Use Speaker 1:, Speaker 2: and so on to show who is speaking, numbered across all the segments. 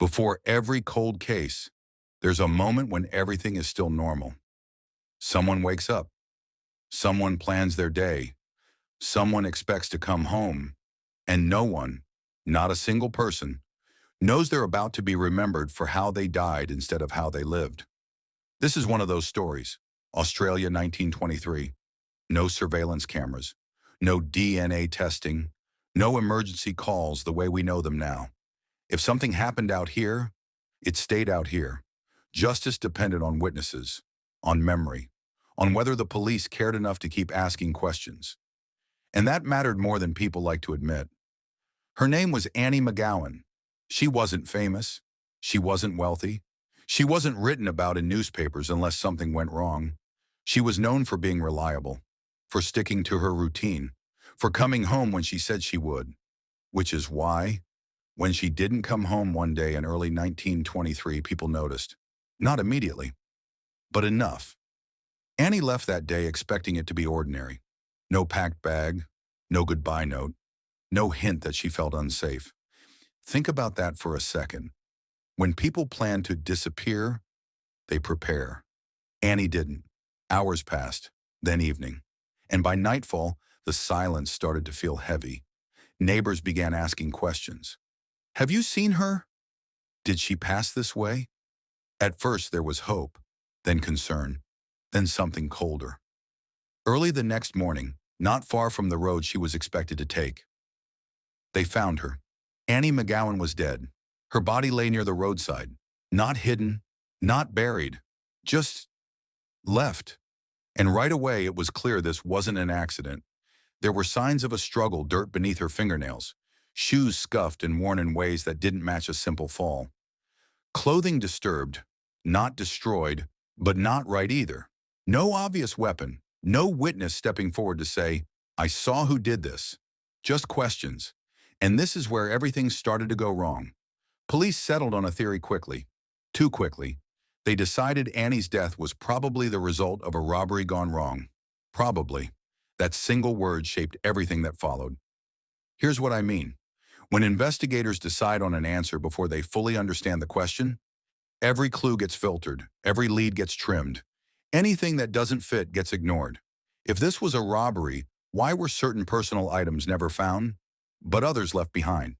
Speaker 1: Before every cold case, there's a moment when everything is still normal. Someone wakes up. Someone plans their day. Someone expects to come home. And no one, not a single person, knows they're about to be remembered for how they died instead of how they lived. This is one of those stories. Australia, 1923. No surveillance cameras. No DNA testing. No emergency calls the way we know them now. If something happened out here, it stayed out here. Justice depended on witnesses, on memory, on whether the police cared enough to keep asking questions. And that mattered more than people like to admit. Her name was Annie McGowan. She wasn't famous. She wasn't wealthy. She wasn't written about in newspapers unless something went wrong. She was known for being reliable, for sticking to her routine, for coming home when she said she would. Which is why, when she didn't come home one day in early 1923, people noticed. Not immediately, but enough. Annie left that day expecting it to be ordinary. No packed bag, no goodbye note, no hint that she felt unsafe. Think about that for a second. When people plan to disappear, they prepare. Annie didn't. Hours passed, then evening. And by nightfall, the silence started to feel heavy. Neighbors began asking questions. Have you seen her? Did she pass this way? At first there was hope, then concern, then something colder. Early the next morning, not far from the road she was expected to take, they found her. Annie McGowan was dead. Her body lay near the roadside, not hidden, not buried, just left. And right away it was clear this wasn't an accident. There were signs of a struggle, dirt beneath her fingernails, shoes scuffed and worn in ways that didn't match a simple fall. Clothing disturbed, not destroyed, but not right either. No obvious weapon, no witness stepping forward to say, I saw who did this. Just questions. And this is where everything started to go wrong. Police settled on a theory quickly. Too quickly. They decided Annie's death was probably the result of a robbery gone wrong. Probably. That single word shaped everything that followed. Here's what I mean. When investigators decide on an answer before they fully understand the question, every clue gets filtered, every lead gets trimmed. Anything that doesn't fit gets ignored. If this was a robbery, why were certain personal items never found, but others left behind?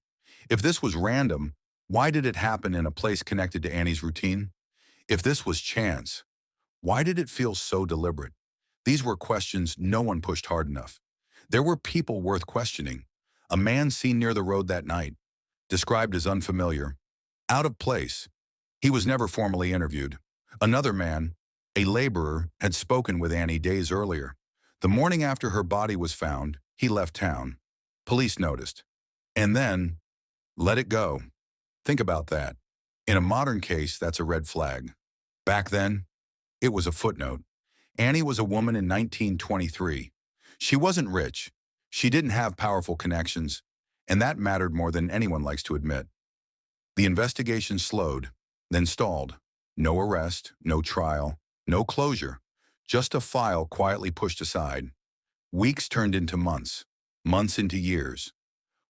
Speaker 1: If this was random, why did it happen in a place connected to Annie's routine? If this was chance, why did it feel so deliberate? These were questions no one pushed hard enough. There were people worth questioning. A man seen near the road that night, described as unfamiliar, out of place. He was never formally interviewed. Another man, a laborer, had spoken with Annie days earlier. The morning after her body was found, he left town. Police noticed. And then, let it go. Think about that. In a modern case, that's a red flag. Back then, it was a footnote. Annie was a woman in 1923. She wasn't rich. She didn't have powerful connections, and that mattered more than anyone likes to admit. The investigation slowed, then stalled. No arrest, no trial, no closure, just a file quietly pushed aside. Weeks turned into months, months into years.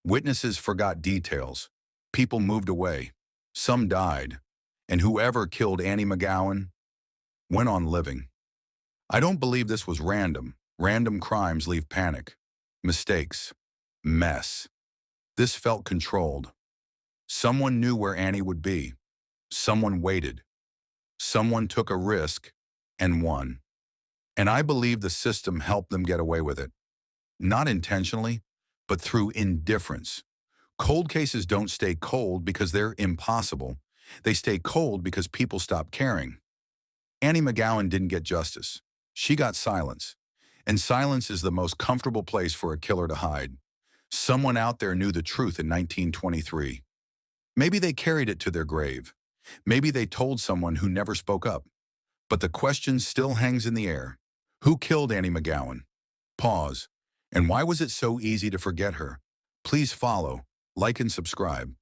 Speaker 1: Witnesses forgot details. People moved away. Some died. And whoever killed Annie McGowan went on living. I don't believe this was random. Random crimes leave panic, mistakes, mess. This felt controlled. Someone knew where Annie would be. Someone waited. Someone took a risk and won. And I believe the system helped them get away with it. Not intentionally, but through indifference. Cold cases don't stay cold because they're impossible. They stay cold because people stop caring. Annie McGowan didn't get justice. She got silence. And silence is the most comfortable place for a killer to hide. Someone out there knew the truth in 1923. Maybe they carried it to their grave. Maybe they told someone who never spoke up. But the question still hangs in the air. Who killed Annie McGowan? Pause. And why was it so easy to forget her? Please follow, like and subscribe.